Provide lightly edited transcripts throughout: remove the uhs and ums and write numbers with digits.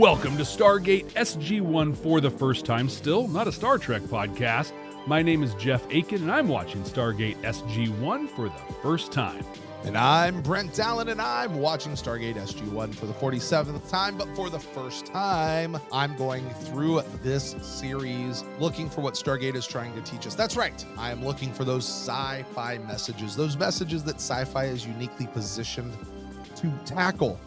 Welcome to Stargate SG1 for the first time. Still not a Star Trek podcast. My name is Jeff Aiken, and I'm watching Stargate SG1 for the first time. And I'm Brent Allen, and I'm watching Stargate SG1 for the 47th time, but for the first time, I'm going through this series looking for what Stargate is trying to teach us. That's right. I am looking for those sci-fi messages, those messages that sci-fi is uniquely positioned to tackle,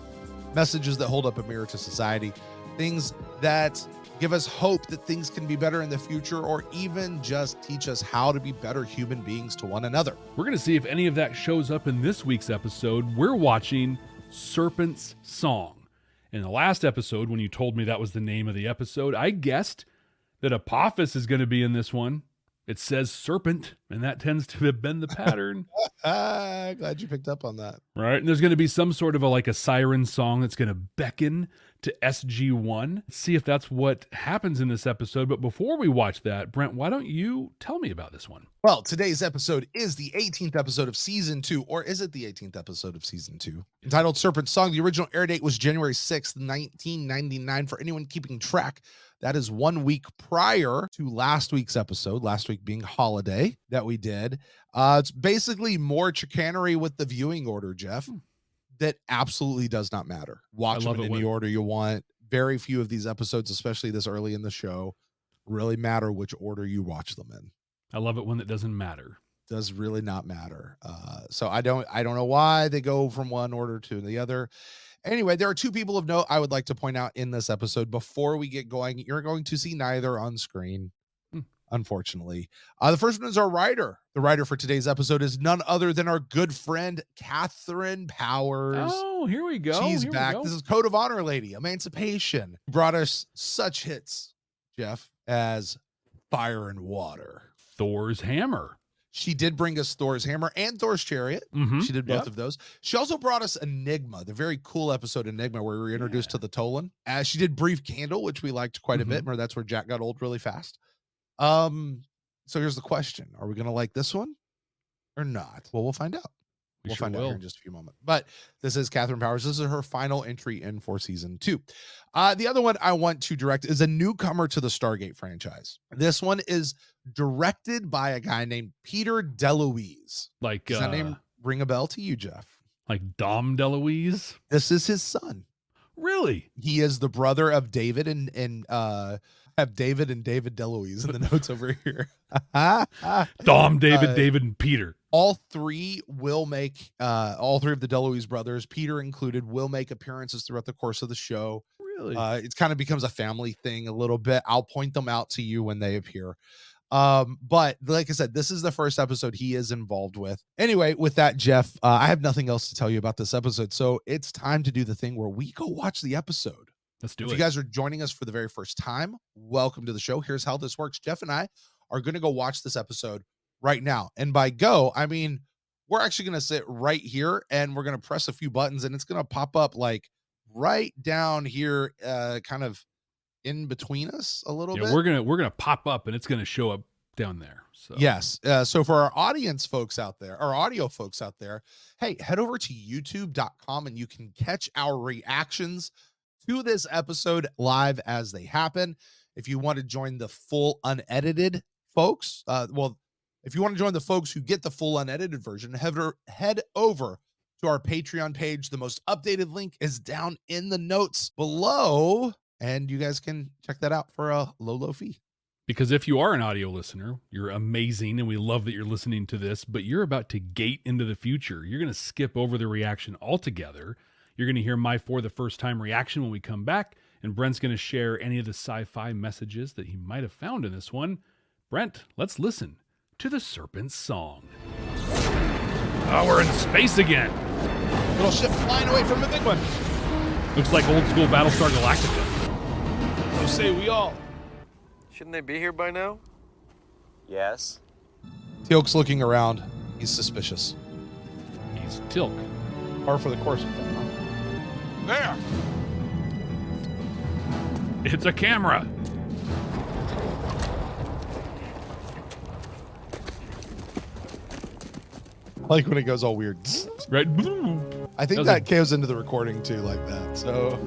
messages that hold up a mirror to society, things that give us hope that things can be better in the future, or even just teach us how to be better human beings to one another. We're going to see if any of that shows up in this week's episode. We're watching Serpent's Song. In the last episode, when you told me that was the name of the episode, I guessed that Apophis is going to be in this one. It says Serpent, and that tends to have been the pattern. Glad you picked up on that. Right, and there's going to be some sort of a siren song that's going to beckon to SG1. Let's see if that's what happens in this episode. But before we watch that, Brent, why don't you tell me about this one? Well, today's episode is the 18th episode of Season 2, or is it the 18th episode of Season 2? Entitled Serpent Song. The original air date was January 6th, 1999. For anyone keeping track, that is 1 week prior to last week's episode, last week being holiday that we did. It's basically more chicanery with the viewing order, Jeff, that absolutely does not matter. Watch them in any order you want. Very few of these episodes, especially this early in the show, really matter which order you watch them in. I love it when it doesn't matter. Does really not matter. So I don't know why they go from one order to the other. Anyway, there are two people of note I would like to point out in this episode. Before we get going, you're going to see neither on screen, unfortunately. The first one is our writer. The writer for today's episode is none other than our good friend, Catherine Powers. Oh, here we go. She's back. This is Code of Honor Lady, Emancipation. Brought us such hits, Jeff, as Fire and Water. Thor's Hammer. She did bring us Thor's Hammer and Thor's Chariot. She did both of those. She also brought us Enigma, the very cool episode Enigma, where we were introduced to the Tolan. She did Brief Candle, which we liked quite a bit. Remember, that's where Jack got old really fast. So here's the question. Are we going to like this one or not? Well, we'll find out. We'll find out here in just a few moments. But this is Catherine Powers. This is her final entry in for Season 2. The other one I want to direct is a newcomer to the Stargate franchise. This one is directed by a guy named Peter DeLuise. Does that name ring a bell to you, Jeff? Like Dom DeLuise? This is his son. Really? He is the brother of David and have David and David DeLuise in the notes over here. Dom, David, and Peter. All three of the DeLuise brothers, Peter included, will make appearances throughout the course of the show. Really? It kind of becomes a family thing a little bit. I'll point them out to you when they appear. But like I said, this is the first episode he is involved with. Anyway, with that, Jeff, I have nothing else to tell you about this episode. So it's time to do the thing where we go watch the episode. Let's do it. If you guys are joining us for the very first time, welcome to the show. Here's how this works. Jeff and I are going to go watch this episode right now. And by go, I mean, we're actually going to sit right here and we're going to press a few buttons and it's going to pop up like right down here, kind of in between us a little bit. We're going to pop up and it's going to show up down there. So yes. So for our audience folks out there, our audio folks out there, hey, head over to youtube.com and you can catch our reactions to this episode live as they happen. If you want to join the full unedited folks, if you want to join the folks who get the full unedited version, head over to our Patreon page. The most updated link is down in the notes below, and you guys can check that out for a low fee. Because if you are an audio listener, you're amazing, and we love that you're listening to this, but you're about to gate into the future. You're going to skip over the reaction altogether. You're going to hear my for the first time reaction when we come back, and Brent's going to share any of the sci-fi messages that he might have found in this one. Brent, let's listen to the Serpent's Song. Oh, we're in space again. Little ship flying away from the big one. Looks like old school Battlestar Galactica. So say we all. Shouldn't they be here by now? Yes. Teal'c's looking around. He's suspicious. He's Teal'c. Par for the course. There. It's a camera. I like when it goes all weird. Right. I think that goes into the recording too, like that. So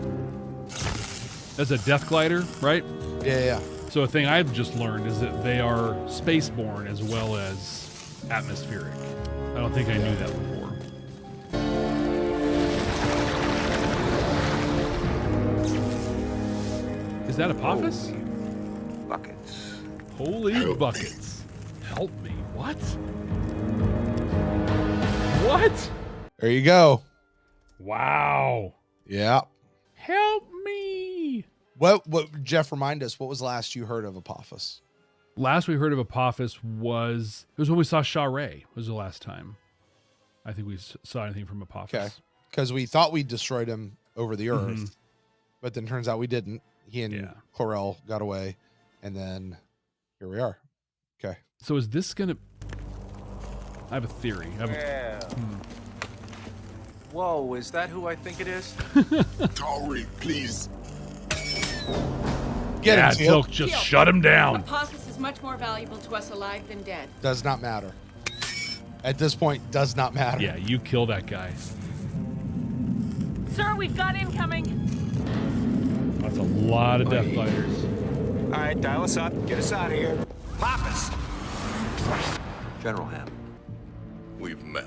That's a death glider, right? Yeah. So a thing I've just learned is that they are spaceborne as well as atmospheric. I don't think I knew that before. Is that Apophis? Buckets. Holy buckets. Help me. What? What? There you go. Wow. Yeah. Help me. What Jeff, remind us, what was last you heard of Apophis? Last we heard of Apophis was when we saw Shah-Ray was the last time I think we saw anything from Apophis. Okay. Because we thought we destroyed him over the earth, but then turns out we didn't. He and Chlorel got away, and then here we are. Okay. So is this going to... I have a theory. Whoa, is that who I think it is? Tauri, please. Get him, Teal. Just shut him down. Apophis is much more valuable to us alive than dead. Does not matter. At this point, does not matter. Yeah, you kill that guy. Sir, we've got incoming. That's a lot of death gliders. All right, dial us up. Get us out of here. Apophis! General Ham. We've met.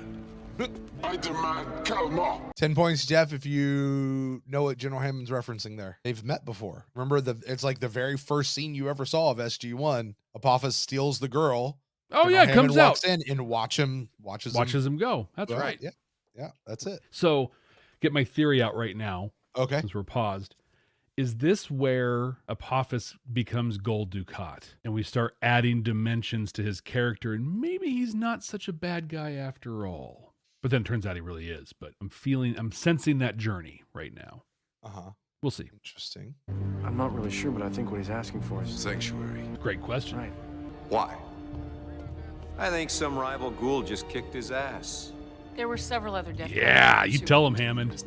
I demand Kalma. 10 points, Jeff, if you know what General Hammond's referencing there. They've met before. Remember, it's like the very first scene you ever saw of SG1. Apophis steals the girl. Oh, General yeah, it Hammond comes walks out. in and watches him Him go. That's go out. right. Yeah, that's it. So get my theory out right now. Okay. Since we're paused. Is this where Apophis becomes Gold Ducat and we start adding dimensions to his character and maybe he's not such a bad guy after all? But then it turns out he really is. But I'm sensing that journey right now. We'll see. Interesting. I'm not really sure, but I think what he's asking for is... Sanctuary. Great question. Right. Why? I think some rival ghoul just kicked his ass. There were several other death. Yeah, you tell him, Hammond.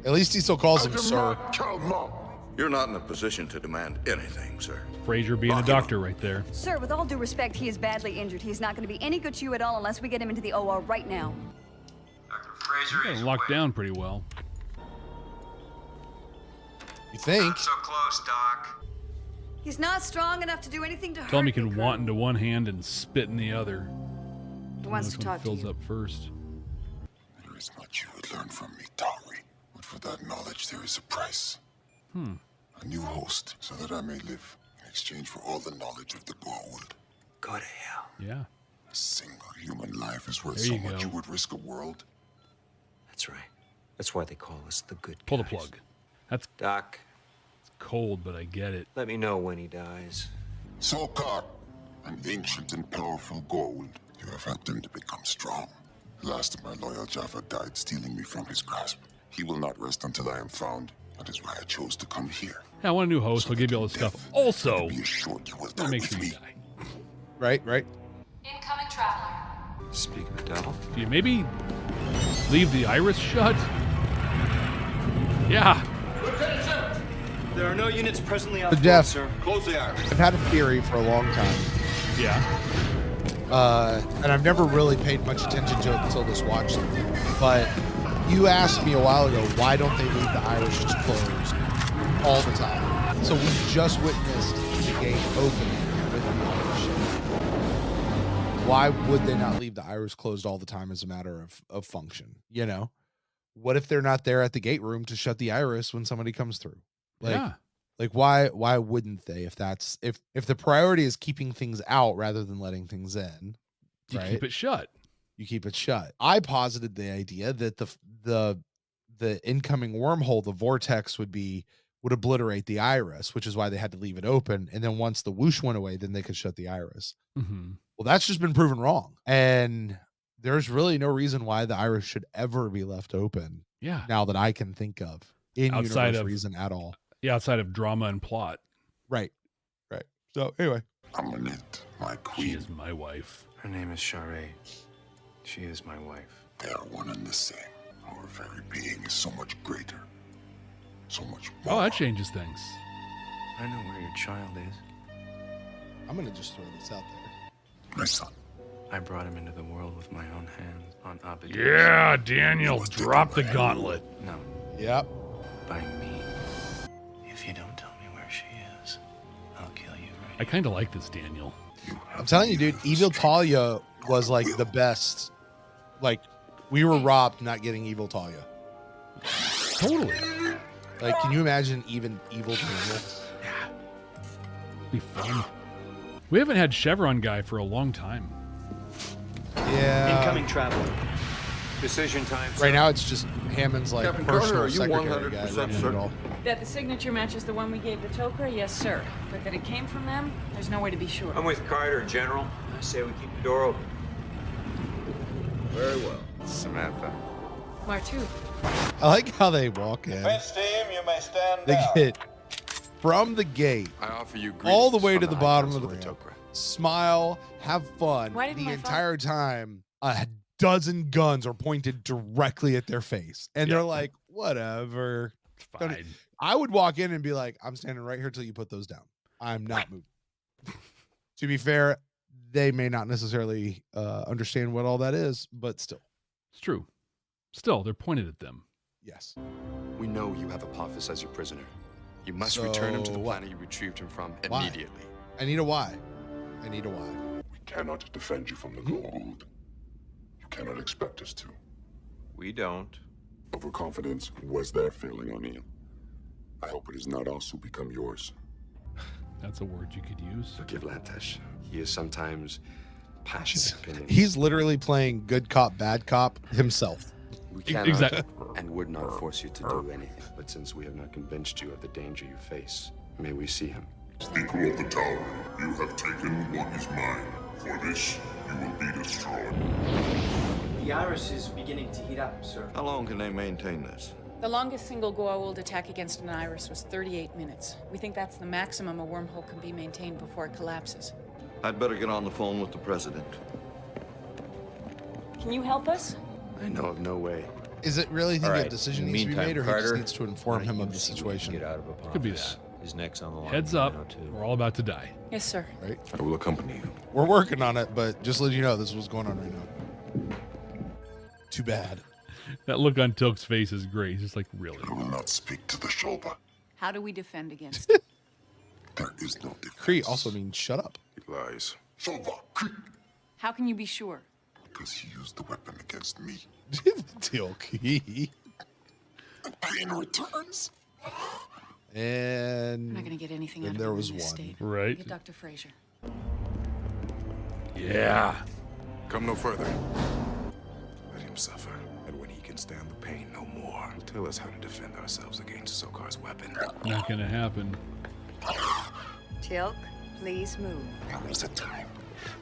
At least he still calls him I sir. demand Kalma. You're not in a position to demand anything, sir. Fraser being a doctor right there. Sir, with all due respect, he is badly injured. He's not going to be any good to you at all unless we get him into the OR right now. Dr. Fraser Got locked down pretty well. You think? Not so close, Doc. He's not strong enough to do anything to hurt Tell him he me, can Colonel. want into one hand and spit in the other. He wants to Which one talk to fills you. up first. There is much you would learn from me, Tauri. But for that knowledge, there is a price. A new host, so that I may live in exchange for all the knowledge of the gold. Go to hell. Yeah. A single human life is worth There so you much go. you would risk a world. That's right. That's why they call us the good guys. Pull the plug. That's Doc, cold, but I get it. let me know when he dies. Sokar, an ancient and powerful gold. You have helped him to become strong. The last of my loyal Jaffa died stealing me from his grasp. He will not rest until I am found. That is why I chose to come here. Yeah, I want a new host. I'll give you all this stuff. Also, Be assured you will die make with sure you me. die. Right. Incoming traveler. Speak of the devil. Do you maybe leave the iris shut? Yeah. There are no units presently out So Jeff, sir. Close the iris. I've had a theory for a long time. Yeah. And I've never really paid much attention to it until this watch. But you asked me a while ago, why don't they leave the iris just closed all the time? So we just witnessed the gate opening with the iris. Why would they not leave the iris closed all the time as a matter of function? You know, what if they're not there at the gate room to shut the iris when somebody comes through? Like why wouldn't they? If that's if the priority is keeping things out rather than letting things in, You right? keep it shut. You keep it shut. I posited the idea that the incoming wormhole, the vortex, would obliterate the iris, which is why they had to leave it open. And then once the whoosh went away, then they could shut the iris. Mm-hmm. Well, that's just been proven wrong. And there's really no reason why the iris should ever be left open. Yeah. Now that I can think of in Outside universe of- reason at all. Yeah, outside of drama and plot. Right. So anyway, Amanit, my She queen. is my wife. Her name is Shah-Ray. She is my wife. They are one and the same. Our very being is so much greater. So much more. Oh, that changes things. I know where your child is. I'm gonna just throw this out there. My son. I brought him into the world with my own hands on Apophis. Yeah, Daniel, drop the gauntlet. No, Yep. by me. If you don't tell I kind of like this Daniel. I'm telling you, dude, Evil Talia was like the best. Like, we were robbed not getting Evil Talia. Totally. Like, can you imagine even Evil Daniel? Be fun. We haven't had Chevron guy for a long time. Yeah. Incoming traveler. Decision time. Right now, it's just Hammond's like Captain personal Carter, are you secretary guy 100% running it certain? all. That the signature matches the one we gave the Tok'ra, yes, sir. But that it came from them, there's no way to be sure. I'm with Carter, General. I say we keep the door open. Very well. Samantha. Martu. I like how they walk in. Fence team, you may stand They down. get from the gate I offer you all the greetings way from to the bottom of High the Council ramp. Tok'ra. Smile, have fun. Why didn't The my entire time, a dozen guns are pointed directly at their face, and they're like, "Whatever." It's fine. I would walk in and be like, "I'm standing right here till you put those down. I'm not moving." To be fair, they may not necessarily understand what all that is, but still, It's true. Still, they're pointed at them. yes. We know you have Apophis as your prisoner. You must return him to the So what? planet you retrieved him from Why? immediately. I need a why. I need a why. We cannot defend you from the gold. You cannot expect us to. We don't. Overconfidence was their failing, O'Neill. I hope it has not also become yours. That's a word you could use. Forgive Lantesh. He is sometimes passionate opinions. He's literally playing good cop, bad cop himself. We cannot Exactly. and would not force you to do anything. But since we have not convinced you of the danger you face, may we see him. Equal of the tower, you have taken what is mine. For this, you will be destroyed. The iris is beginning to heat up, sir. How long can they maintain this? The longest single Goa'uld attack against an iris was 38 minutes. We think that's the maximum a wormhole can be maintained before it collapses. I'd better get on the phone with the president. Can you help us? I know of no way. Is it really think All a right, decision in the needs to be meantime, made, or he Carter, just needs to inform why him don't of you the see what you can situation? Get out of Apophis. Could be that. His neck's on the line. Heads right up. now, too. We're all about to die. Yes, sir. Right? I will accompany you. We're working on it, but just let you know, this is what's going on right now. Too bad. That look on Tilk's face is great. He's just like, really? I will not speak to the Shoba. How do we defend against it? There is no defense. Cree also means shut up. He lies. Shoba, Cree. How can you be sure? Because he used the weapon against me. Tilky. And pain returns. And We're not going to get anything then out of there him was in this one. state. Right. Get Dr. Fraser. Yeah. Come no further. Let him suffer. And when he can stand the pain no more, tell us how to defend ourselves against Sokar's weapon. Not gonna happen. Tilk, please move. There was a time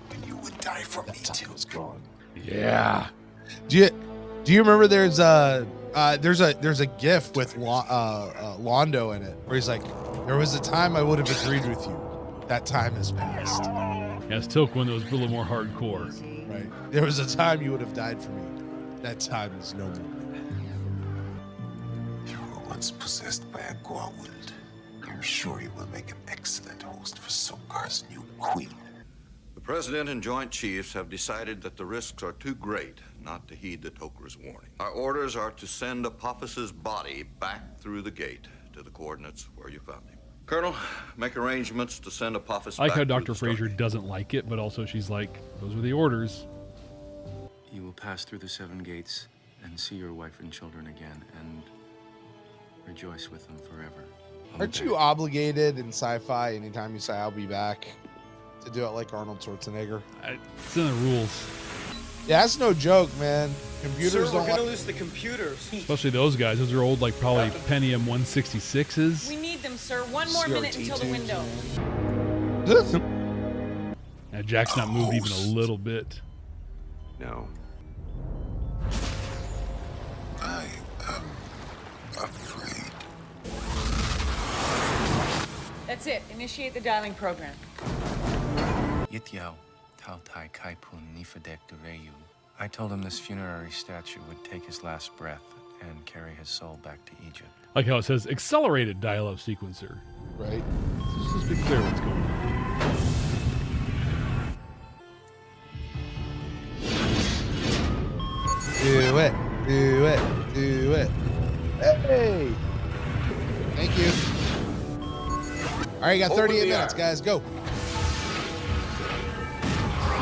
when you would die for me too. Gone. Yeah. Do you remember there's a gif with Londo in it where he's like, there was a time I would have agreed with you. That time has passed. Yes, Tilk one that was a little more hardcore. Right. There was a time you would have died for me. That time is no more. You were once possessed by a Goa'uld. I'm sure you will make an excellent host for Sokar's new queen. The President and Joint Chiefs have decided that the risks are too great not to heed the Tok'ra's warning. Our orders are to send Apophis's body back through the gate to the coordinates where you found him. Colonel, make arrangements to send Apophis I like back how through Dr. the Fraser Stargate. doesn't like it, but also she's like, those were the orders. You will pass through the 7 gates and see your wife and children again and rejoice with them forever. Aren't you obligated in sci-fi anytime you say I'll be back to do it like Arnold Schwarzenegger? It's in the rules. Yeah, that's no joke, man. Computers Sir, don't we're like... gonna lose the computers. Especially those guys. Those are old, like probably Pentium 166s. We need them, sir. One more minute until the window. Now, Jack's not moved even a little bit. No. I am afraid. That's it. Initiate the dialing program. Yityao, Tao Tai Kaipun Nifadek Dureyu. I told him this funerary statue would take his last breath and carry his soul back to Egypt. Like how it says accelerated dial-up sequencer. Right. Let's just be clear what's going on. Do it. Do it. Do it. Hey. Thank you. All right, you got 38 minutes, guys. Go.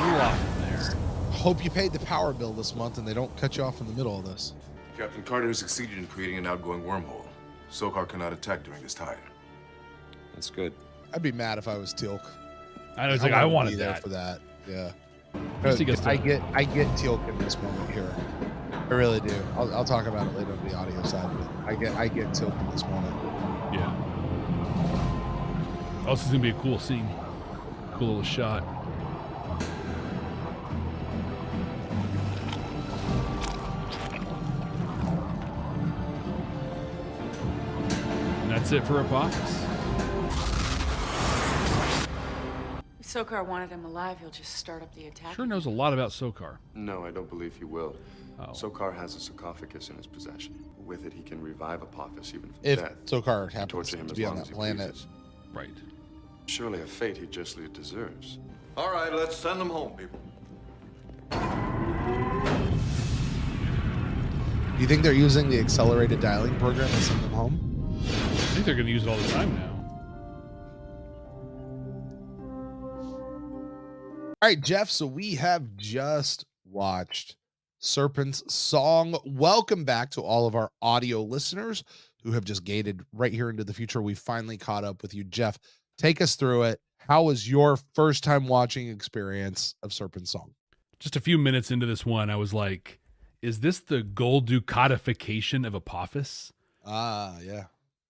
little off in there. Hope you paid the power bill this month and they don't cut you off in the middle of this. Captain Carter has succeeded in creating an outgoing wormhole. Sokar cannot attack during this time. That's good. I'd be mad if I was Teal'c. I wanted be there that. for that. Yeah. Least he gets to- I get Teal'c in this moment here. I really do. I'll talk about it later on the audio side, but I get Teal'c in this moment. Yeah. Oh, this is gonna be a cool scene. Cool little shot. And that's it for Apophis. If Sokar wanted him alive, he'll just start up the attack. Sure knows a lot about Sokar. No, I don't believe he will. Oh. Sokar has a sarcophagus in his possession. With it, he can revive Apophis even from If death. Sokar happens Torture him to as be on long that as he planet. pleases. Right. Surely a fate he justly deserves. All right, let's send them home, people. Do you think they're using the accelerated dialing program to send them home? I think they're gonna use it all the time now. All right, Jeff. So we have just watched Serpent's song. Welcome back to all of our audio listeners who have just gated right here into the future. We finally caught up with you, Jeff. Take us through it. How was your first time watching experience of Serpent's song? Just a few minutes into this one, I was like, is this the gold ducatification of Apophis? Yeah.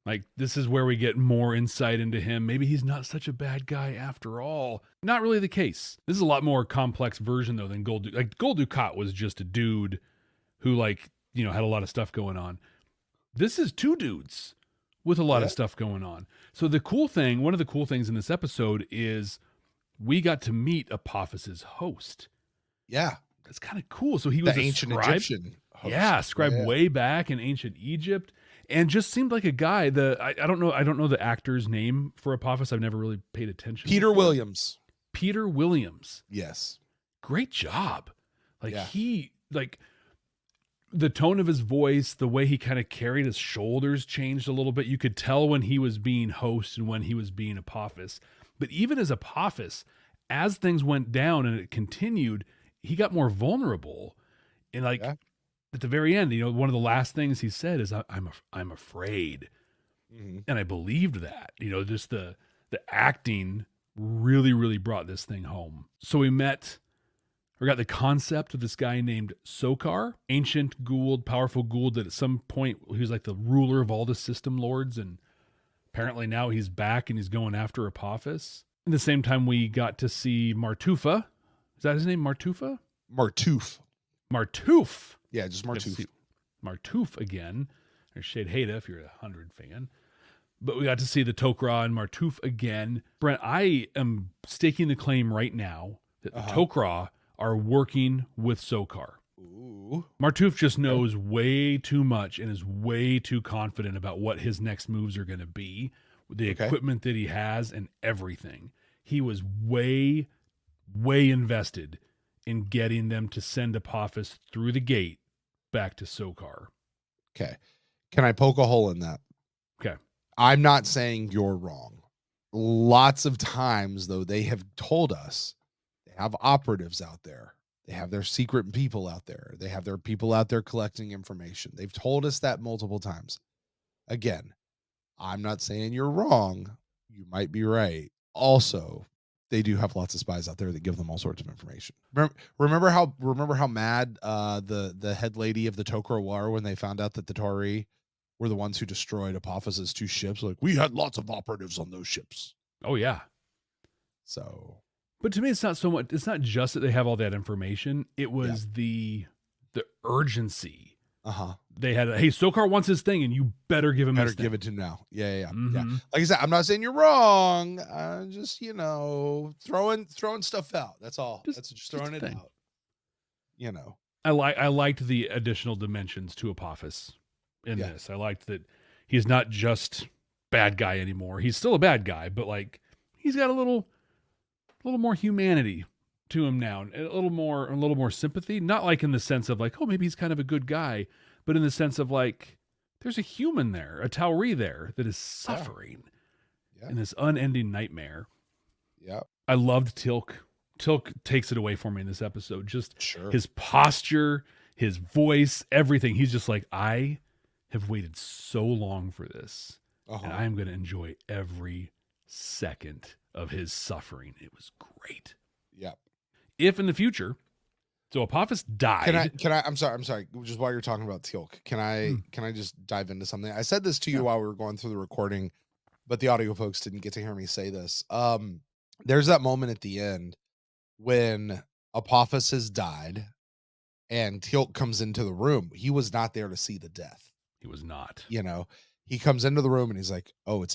Like, this is where we get more insight into him. Maybe he's not such a bad guy after all. Not really the case. This is a lot more complex version, though, than Gold. Like, Gold Ducat was just a dude who, like, you know, had a lot of stuff going on. This is two dudes with a lot of stuff going on. So the cool thing, one of the cool things in this episode is we got to meet Apophis's host. Yeah. That's kind of cool. So he was The a ancient scribe. Egyptian host. Yeah, scribe Yeah. way back in ancient Egypt. And just seemed like a guy. I don't know the actor's name for Apophis. I've never really paid attention. Peter Williams. Peter Williams. Yes. Great job. Like Yeah. he like the tone of his voice, the way he kind of carried his shoulders changed a little bit. You could tell when he was being host and when he was being Apophis. But even as Apophis, as things went down and it continued, he got more vulnerable. And like at the very end, you know, one of the last things he said is, I'm afraid. Mm-hmm. And I believed that, you know, just the acting really, really brought this thing home. So we got the concept of this guy named Sokar, ancient Gould, powerful Gould that at some point he was like the ruler of all the system lords. And apparently now he's back and he's going after Apophis. At the same time, we got to see Martufa. Is that his name? Martufa? Martoof. Martoof. Yeah, just Martoof. Martoof again. Or Shade Hada if you're a 100 fan. But we got to see the Tok'ra and Martoof again. Brent, I am staking the claim right now that the Tok'ra are working with Sokar. Ooh. Martoof just knows way too much and is way too confident about what his next moves are going to be, the equipment that he has and everything. He was way, way invested in getting them to send Apophis through the gate back to Sokar. Okay. Can I poke a hole in that? Okay. I'm not saying you're wrong. Lots of times, though, they have told us they have operatives out there. They have their secret people out there. They have their people out there collecting information. They've told us that multiple times. Again, I'm not saying you're wrong. You might be right. Also, they do have lots of spies out there that give them all sorts of information. Remember how mad the head lady of the Tok'ra were when they found out that the Tauri were the ones who destroyed Apophis's 2 ships? Like, we had lots of operatives on those ships. Oh yeah. So, but to me, it's not so much. It's not just that they have all that information. It was the urgency. They had hey, Sokar wants his thing, and you better give him. Better his give thing. it to him now. Yeah. Mm-hmm. Like I said, I'm not saying you're wrong. Just throwing stuff out. That's all. That's just throwing it out. I liked the additional dimensions to Apophis in this. I liked that he's not just bad guy anymore. He's still a bad guy, but like he's got a little more humanity to him now, and a little more sympathy. Not like in the sense of like, oh, maybe he's kind of a good guy, but in the sense of like, there's a human there, a Tauri there that is suffering in this unending nightmare. Yeah. I loved Teal'c Tilk takes it away from me in this episode. Just Sure. his posture, his voice, everything. He's just like, I have waited so long for this, and I am going to enjoy every second of his suffering. It was great. Yeah. If in the future, so Apophis died. I'm sorry. Just while you're talking about Teal'c, can I just dive into something? I said this to you while we were going through the recording, but the audio folks didn't get to hear me say this. There's that moment at the end when Apophis has died and Teal'c comes into the room. He was not there to see the death. He was not. You know, he comes into the room and he's like, oh,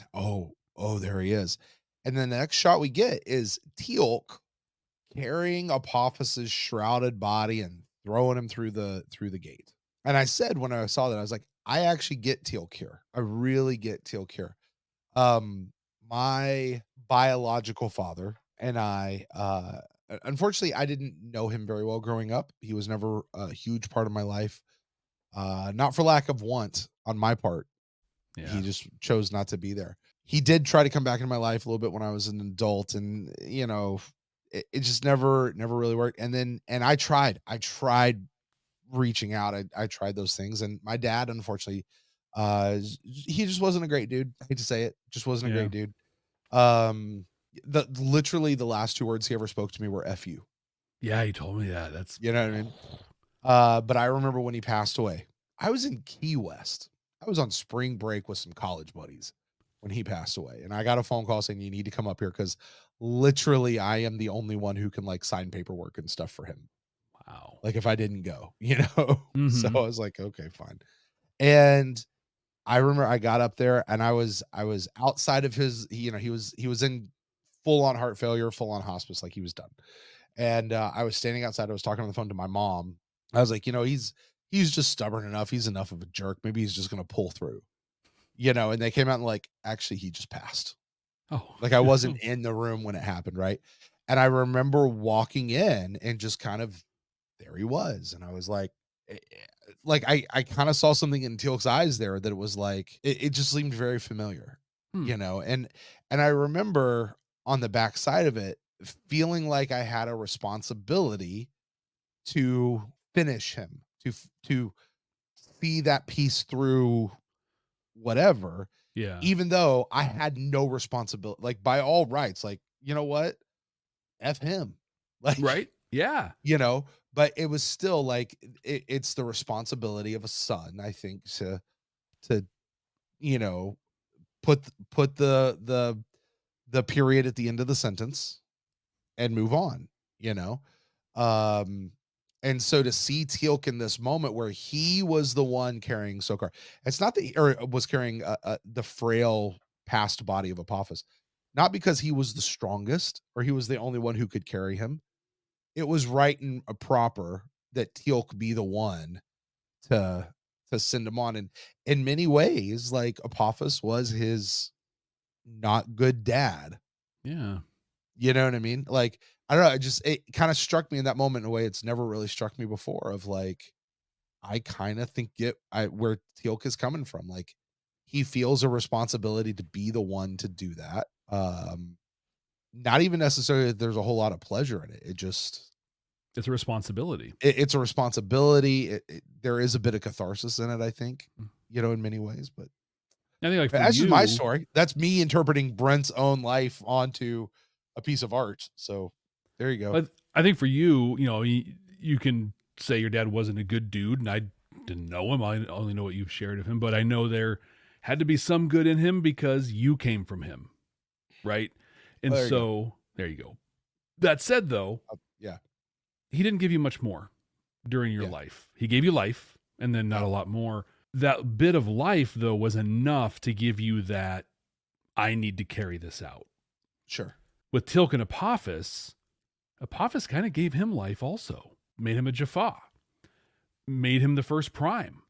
there he is. And then the next shot we get is Teal'c carrying Apophis's shrouded body and throwing him through the gate. And I said when I saw that, I was like, I actually get Teal'c here. I really get Teal'c here. My biological father and I, unfortunately, I didn't know him very well growing up. He was never a huge part of my life. Not for lack of want on my part. Yeah. He just chose not to be there. He did try to come back into my life a little bit when I was an adult, and you know, it just never really worked. And I tried reaching out. I tried those things, and my dad, unfortunately, he just wasn't a great dude. I hate to say it, just wasn't a great dude. Literally the last 2 words he ever spoke to me were "F you." Yeah, he told me that. That's, you know what I mean? But I remember when he passed away, I was in Key West. I was on spring break with some college buddies when he passed away. And I got a phone call saying, you need to come up here because literally I am the only one who can like sign paperwork and stuff for him. Wow. Like if I didn't go, you know? So I was like, okay, fine. And I remember I got up there and I was outside of his, he was in full on heart failure, full on hospice, like he was done. And I was standing outside. I was talking on the phone to my mom. I was like, he's just stubborn enough. He's enough of a jerk. Maybe he's just going to pull through, and they came out and like, actually, he just passed. Oh, like I wasn't in the room when it happened. Right. And I remember walking in and just kind of, there he was. And I was like I kind of saw something in Teal'c's eyes there that it was like, it just seemed very familiar, and I remember on the backside of it, feeling like I had a responsibility to finish him, to see that piece through whatever. Yeah. Even though I had no responsibility, like by all rights, like, you know what? F him. Like, right. Yeah. But it was still like, it's the responsibility of a son, I think, to put the period at the end of the sentence and move on, and so to see Teal'c in this moment where he was the one carrying Sokar, it's not that or was carrying the frail past body of Apophis, not because he was the strongest or he was the only one who could carry him. It was right and proper that Teal'c be the one to send him on. And in many ways, like Apophis was his not good dad. Yeah. You know what I mean? Like, I don't know. It kind of struck me in that moment in a way it's never really struck me before, of like, I kind of think where Teal'c is coming from. Like, he feels a responsibility to be the one to do that. Not even necessarily that there's a whole lot of pleasure in it. It's a responsibility. It's a responsibility. There is a bit of catharsis in it, I think, in many ways, but I think that's just my story. That's me interpreting Brent's own life onto a piece of art. So there you go. I think for you, you can say your dad wasn't a good dude, and I didn't know him. I only know what you've shared of him, but I know had to be some good in him because you came from him, right? And there you go. That said, though, he didn't give you much more during your life. He gave you life, and then not a lot more. That bit of life, though, was enough to give you that I need to carry this out. Sure. With Teal'c and Apophis kind of gave him life also. Made him a Jaffa. Made him the first prime.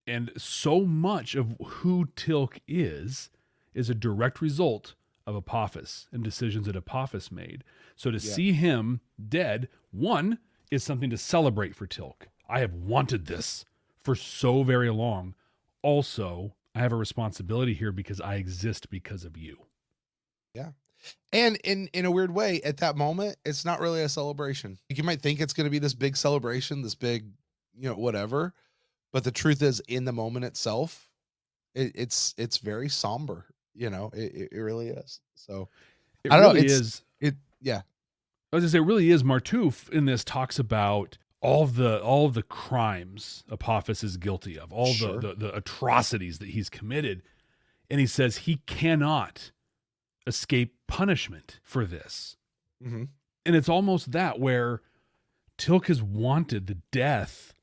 And so much of who Teal'c is a direct result of Apophis and decisions that Apophis made. So to see him dead, one, is something to celebrate for Teal'c. I have wanted this for so very long. Also, I have a responsibility here because I exist because of you. Yeah. And in a weird way, at that moment, it's not really a celebration. Like, you might think it's going to be this big celebration, this big, whatever. But the truth is, in the moment itself, it's very somber. It really is. So It I don't really know. is. Yeah. I was gonna say, it really is. Martouf in this talks about all of the crimes Apophis is guilty of, all Sure. the atrocities that he's committed, and he says he cannot escape punishment for this. Mm-hmm. And it's almost that where Tilk has wanted the death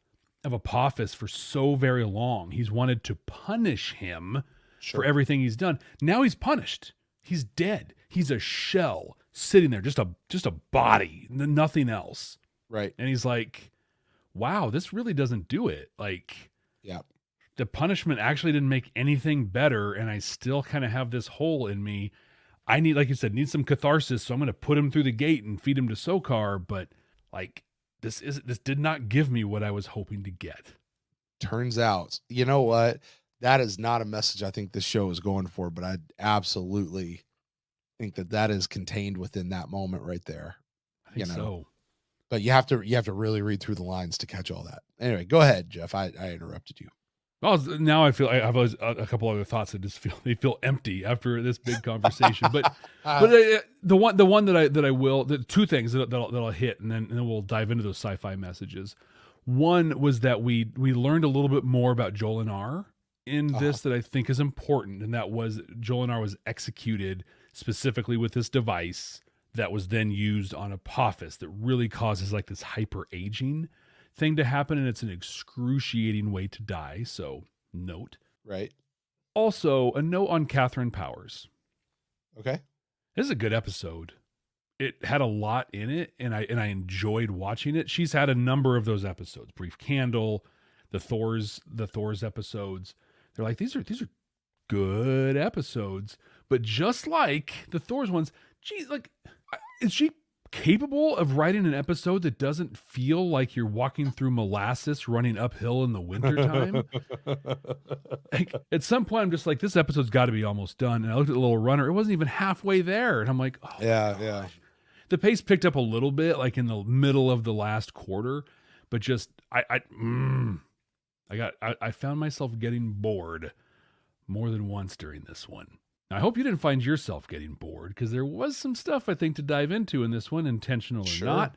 of Apophis for so very long. He's wanted to punish him for everything he's done. Now he's punished. He's dead. He's a shell sitting there, just a body, nothing else. Right. And he's like, wow, this really doesn't do it. Like, yeah, the punishment actually didn't make anything better, and I still kind of have this hole in me. I need, like you said, need some catharsis, so I'm going to put him through the gate and feed him to Sokar, but like, this did not give me what I was hoping to get. Turns out, you know what? That is not a message I think this show is going for, but I absolutely think that is contained within that moment right there. I think so. But you have to really read through the lines to catch all that. Anyway, go ahead, Jeff. I interrupted you. Well, now I feel I have a couple other thoughts that just feel empty after this big conversation. But the one that I will, the two things that I'll hit, and then we'll dive into those sci-fi messages. One was that we learned a little bit more about Jolinar in this that I think is important, and that was Jolinar was executed specifically with this device that was then used on Apophis that really causes like this hyper aging thing to happen, and it's an excruciating way to die. So note. Right. Also, a note on Catherine Powers. Okay. This is a good episode. It had a lot in it, and I enjoyed watching it. She's had a number of those episodes. Brief Candle, the Thor's episodes. They're like, these are good episodes. But just like the Thor's ones, geez, like, is she capable of writing an episode that doesn't feel like you're walking through molasses running uphill in the wintertime? Like, at some point, I'm just like, this episode's got to be almost done. And I looked at the little runner. It wasn't even halfway there. And I'm like, oh, yeah. The pace picked up a little bit, like in the middle of the last quarter. But just, I found myself getting bored more than once during this one. I hope you didn't find yourself getting bored, because there was some stuff I think to dive into in this one, intentional or not.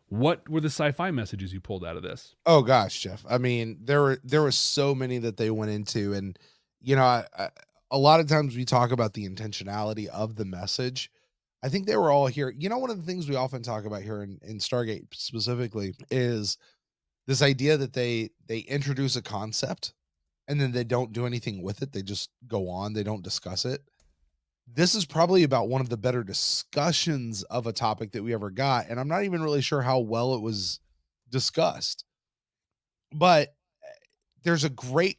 What were the sci-fi messages you pulled out of this? Oh gosh, Jeff. I mean, there were so many that they went into, and a lot of times we talk about the intentionality of the message. I think they were all here. One of the things we often talk about here in Stargate specifically is this idea that they introduce a concept and then they don't do anything with it. They just go on. They don't discuss it. This is probably about one of the better discussions of a topic that we ever got. And I'm not even really sure how well it was discussed. But there's a great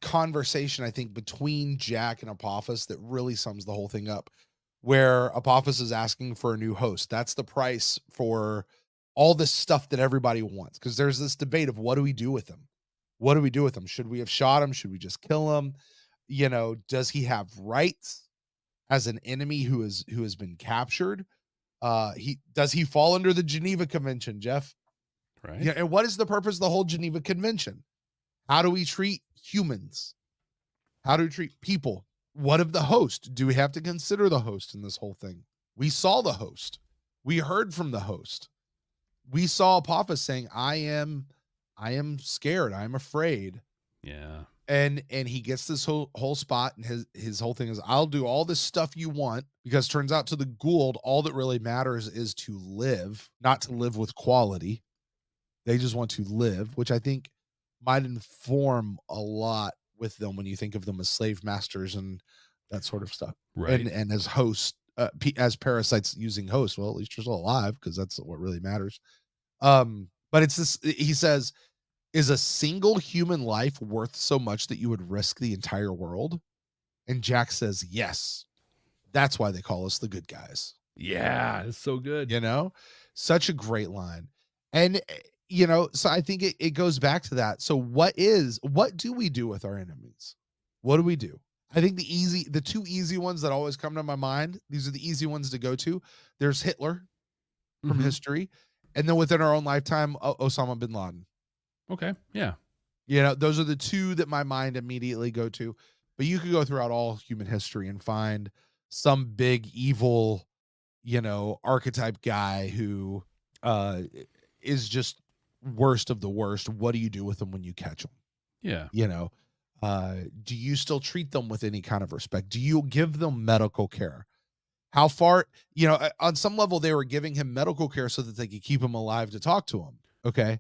conversation, I think, between Jack and Apophis that really sums the whole thing up, where Apophis is asking for a new host. That's the price for all this stuff that everybody wants. Because there's this debate of what do we do with him? What do we do with him? Should we have shot him? Should we just kill him? Does he have rights as an enemy who has been captured? Does he fall under the Geneva Convention, Jeff? Right. Yeah. And what is the purpose of the whole Geneva Convention? How do we treat humans? How do we treat people? What of the host? Do we have to consider the host in this whole thing? We saw the host. We heard from the host. We saw Apophis saying, I am scared. I'm afraid. Yeah. And he gets this whole spot, and his whole thing is, I'll do all this stuff you want, because turns out to the Gould, all that really matters is to live, not to live with quality. They just want to live, which I think might inform a lot with them when you think of them as slave masters and that sort of stuff. Right. And as hosts, as parasites using hosts. Well, at least you're still alive, because that's what really matters. But it's this, he says, is a single human life worth so much that you would risk the entire world? And Jack says, yes. That's why they call us the good guys. Yeah, it's so good. Such a great line. And, so I think it goes back to that. So what do we do with our enemies? What do we do? I think the two easy ones that always come to my mind, these are the easy ones to go to. There's Hitler from history, and then within our own lifetime, Osama bin Laden. Okay. Yeah. Those are the two that my mind immediately go to. But you could go throughout all human history and find some big evil, archetype guy who is just worst of the worst. What do you do with them when you catch them? Yeah. Do you still treat them with any kind of respect? Do you give them medical care? How far, on some level, they were giving him medical care so that they could keep him alive to talk to him. Okay.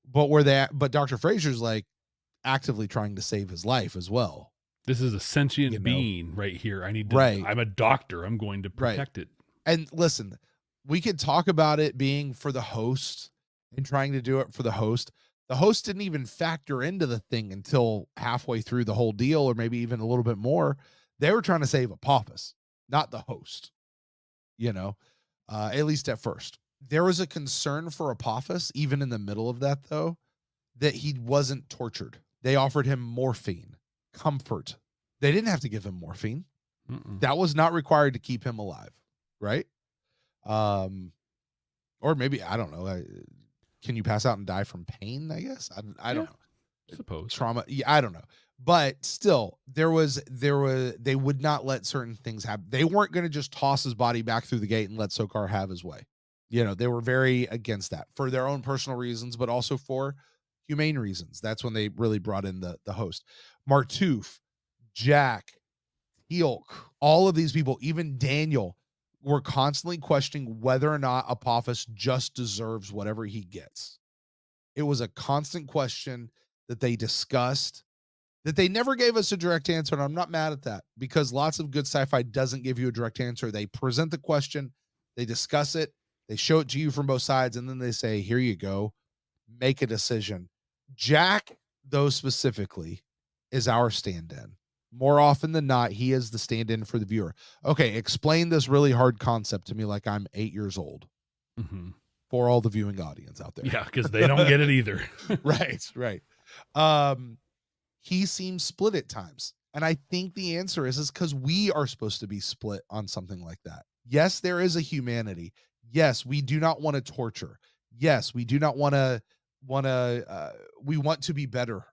But Dr. Fraser's like actively trying to save his life as well. This is a sentient being right here. I'm a doctor. I'm going to protect it. And listen, we could talk about it being for the host and trying to do it for the host. The host didn't even factor into the thing until halfway through the whole deal, or maybe even a little bit more. They were trying to save Apophis, not the host, at least at first. There was a concern for Apophis, even in the middle of that, though, that he wasn't tortured. They offered him morphine, comfort. They didn't have to give him morphine. That was not required to keep him alive, right? Or maybe, I don't know. Can you pass out and die from pain, I guess? I don't know. Suppose. Trauma. Yeah, I don't know. But still, they would not let certain things happen. They weren't going to just toss his body back through the gate and let Sokar have his way. They were very against that for their own personal reasons, but also for humane reasons. That's when they really brought in the host. Martouf, Jack, Teal'c, all of these people, even Daniel, were constantly questioning whether or not Apophis just deserves whatever he gets. It was a constant question that they discussed, that they never gave us a direct answer, and I'm not mad at that, because lots of good sci-fi doesn't give you a direct answer. They present the question, they discuss it, they show it to you from both sides, and then they say, here you go, make a decision. Jack, though, specifically, is our stand-in. More often than not, he is the stand-in for the viewer. Okay, explain this really hard concept to me like I'm 8 years old. For all the viewing audience out there. Yeah, because they don't get it either. Right. He seems split at times. And I think the answer is because we are supposed to be split on something like that. Yes, there is a humanity. Yes, we do not want to torture. Yes, we do not want to we want to be better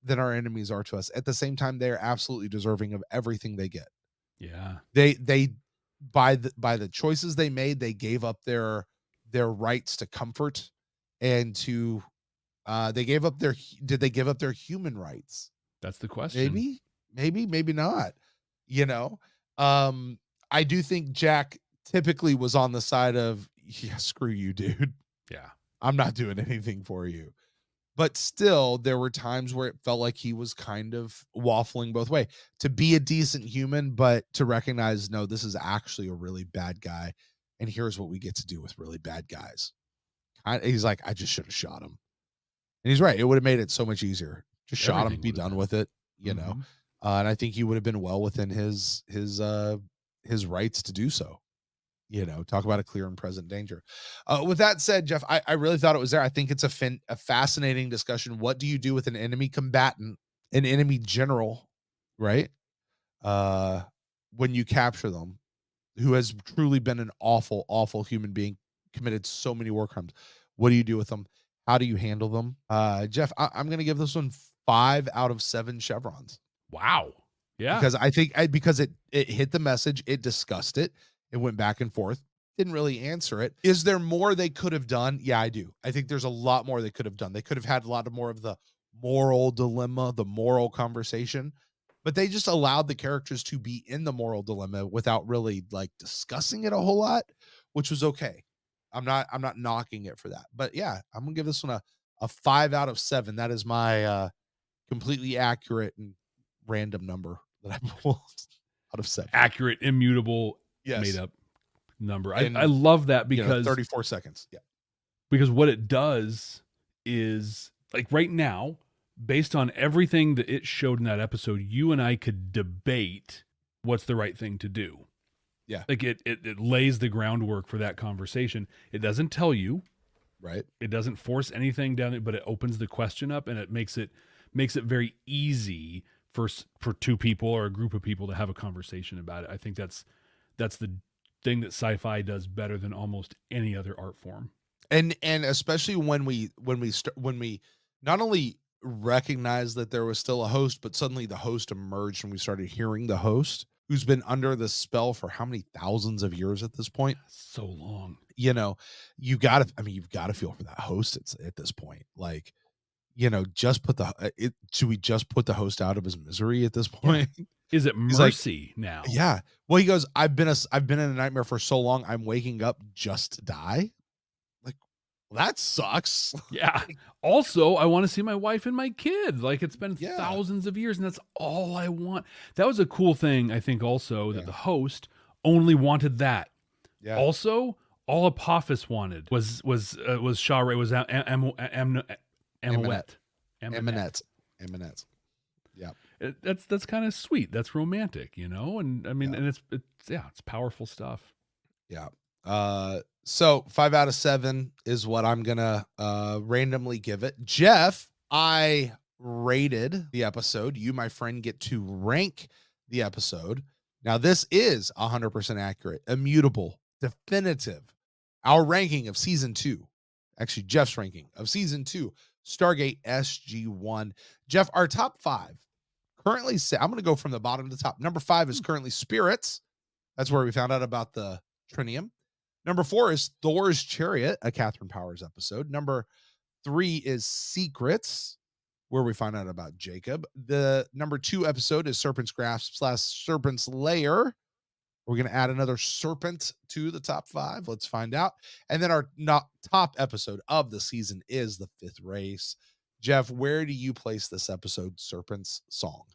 than our enemies are to us. At the same time, they are absolutely deserving of everything they get. Yeah. They by the choices they made, they gave up their rights to comfort and to did they give up their human rights? That's the question. Maybe not. I do think Jack typically was on the side of, yeah, screw you, dude. Yeah. I'm not doing anything for you. But still, there were times where it felt like he was kind of waffling both ways. To be a decent human, but to recognize, no, this is actually a really bad guy. And here's what we get to do with really bad guys. He's like, I just should have shot him. And he's right. It would have made it so much easier. Just shot him, be done with it, know. And I think he would have been well within his rights to do so. Talk about a clear and present danger. With that said, Jeff, I really thought it was there. I think it's a fascinating discussion. What do you do with an enemy combatant, an enemy general, right? When you capture them, who has truly been an awful, awful human being, committed so many war crimes. What do you do with them? How do you handle them? Jeff, I'm going to give this one 5 out of 7 chevrons. Wow. Yeah. Because I think because it hit the message, it discussed it. It went back and forth. Didn't really answer it. Is there more they could have done? Yeah, I do. I think there's a lot more they could have done. They could have had a lot more of the moral dilemma, the moral conversation, but they just allowed the characters to be in the moral dilemma without really discussing it a whole lot, which was okay. I'm not knocking it for that. But yeah, I'm gonna give this one a 5 out of 7. That is my completely accurate and random number that I pulled out of 7. Accurate, immutable. Yes. Made up number. I love that because 34 seconds. Yeah. Because what it does is, right now, based on everything that it showed in that episode, you and I could debate what's the right thing to do. Yeah. It lays the groundwork for that conversation. It doesn't tell you. Right. It doesn't force anything down it, but it opens the question up and it makes it very easy for two people or a group of people to have a conversation about it. I think that's the thing that sci-fi does better than almost any other art form. And especially when we not only recognize that there was still a host, but suddenly the host emerged and we started hearing the host, who's been under the spell for how many thousands of years at this point? So long. You know, you've got to feel for that host at this point. Like, you know, just put should we just put the host out of his misery at this point? Yeah. Is it mercy now? Yeah. Well, he goes, I've been in a nightmare for so long, I'm waking up just to die. Like, well, that sucks. Yeah. Also, I want to see my wife and my kid. Like, it's been thousands of years, and that's all I want. That was a cool thing, I think, also, that the host only wanted that. Yeah. Also, all Apophis wanted was Shara, was Eminette. Yeah. That's kind of sweet. That's romantic, you know? And I mean, and it's powerful stuff. Yeah. So 5 out of 7 is what I'm gonna randomly give it. Jeff, I rated the episode. You, my friend, get to rank the episode. Now, this is 100% accurate, immutable, definitive. Our ranking of season 2, actually Jeff's ranking of season 2, Stargate SG1. Jeff, our top 5 currently I'm going to go from the bottom to the top. Number 5 is currently Spirits. That's where we found out about the trinium. Number 4 is Thor's Chariot, a Catherine Powers episode. Number 3 is Secrets, where we find out about Jacob. The number 2 episode is Serpent's Grasp / Serpent's Lair. We're going to add another serpent to the top 5. Let's find out. And then our top episode of the season is The Fifth Race. Jeff, where do you place this episode, Serpent's Song?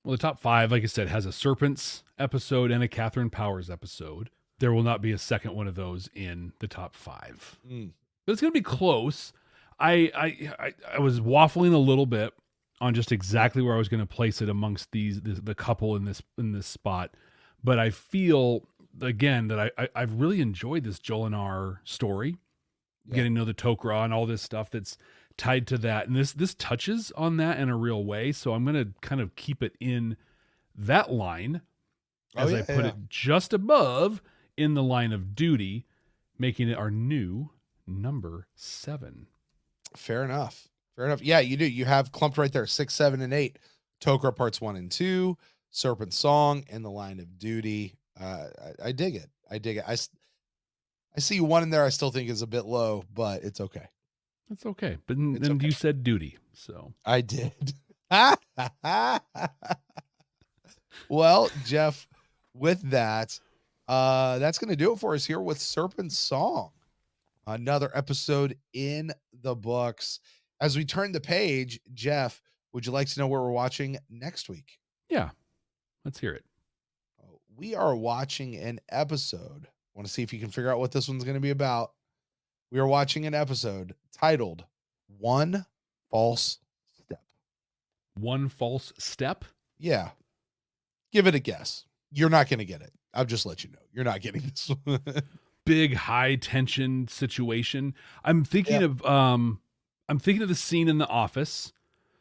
Well, the top 5, like I said, has a Serpent's episode and a Catherine Powers episode. There will not be a second one of those in the top 5. But it's going to be close. I was waffling a little bit on just exactly where I was going to place it amongst the couple in this spot. But I feel, again, that I've really enjoyed this Jolinar story, getting to know the Tok'ra and all this stuff that's tied to that. And this touches on that in a real way. So I'm going to kind of keep it in that line as I put it just above in the line of duty, making it our new number 7. Fair enough. Yeah, you do. You have clumped right there, 6, 7, and 8. Tok'ra parts 1 and 2. Serpent Song and the Line of Duty. I dig it. I see one in there I still think is a bit low, but it's okay. It's okay. But then you said duty, so. I did. Well, Jeff, with that, that's going to do it for us here with Serpent Song. Another episode in the books. As we turn the page, Jeff, would you like to know where we're watching next week? Yeah. Let's hear it. We are watching an episode. Want to see if you can figure out what this one's going to be about. We are watching an episode titled One False Step. One False Step? Yeah. Give it a guess. You're not going to get it. I'll just let you know. You're not getting this one. Big high tension situation. I'm thinking of the scene in The Office.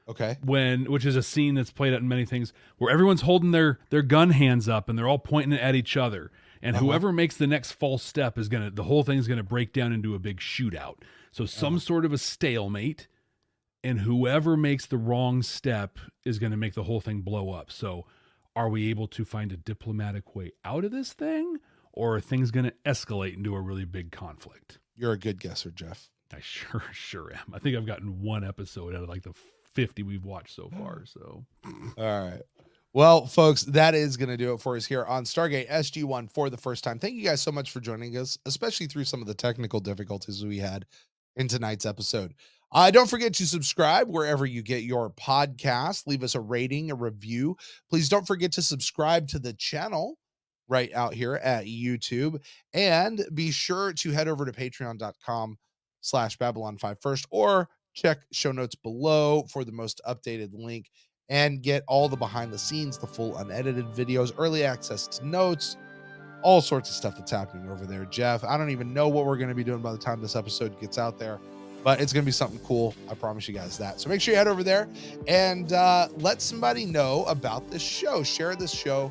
Okay. Which is a scene that's played out in many things where everyone's holding their gun hands up and they're all pointing it at each other. And whoever makes the next false step the whole thing's going to break down into a big shootout. So some sort of a stalemate, and whoever makes the wrong step is going to make the whole thing blow up. So are we able to find a diplomatic way out of this thing, or are things going to escalate into a really big conflict? You're a good guesser, Jeff. I sure am. I think I've gotten one episode out of like the 50 we've watched so far. So, all right. Well, folks, that is going to do it for us here on Stargate SG1 for the first time. Thank you guys so much for joining us, especially through some of the technical difficulties we had in tonight's episode. Don't forget to subscribe wherever you get your podcast. Leave us a rating, a review. Please don't forget to subscribe to the channel right out here at YouTube. And be sure to head over to patreon.com/Babylon5 First, or check show notes below for the most updated link and get all the behind the scenes, the full unedited videos, early access to notes, all sorts of stuff that's happening over there. Jeff, I don't even know what we're going to be doing by the time this episode gets out there, but it's going to be something cool. I promise you guys that. So make sure you head over there and let somebody know about this show. Share this show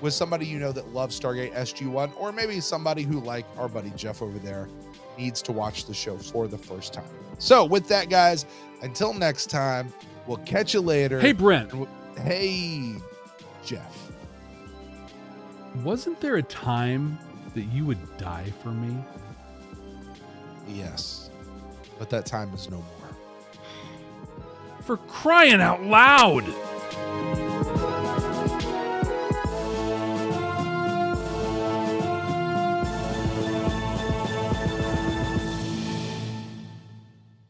with somebody you know that loves Stargate SG1, or maybe somebody who, like our buddy Jeff over there, needs to watch the show for the first time. So with that, guys, until next time, we'll catch you later. Hey, Brent. Hey, Jeff. Wasn't there a time that you would die for me? Yes, but that time is no more. For crying out loud!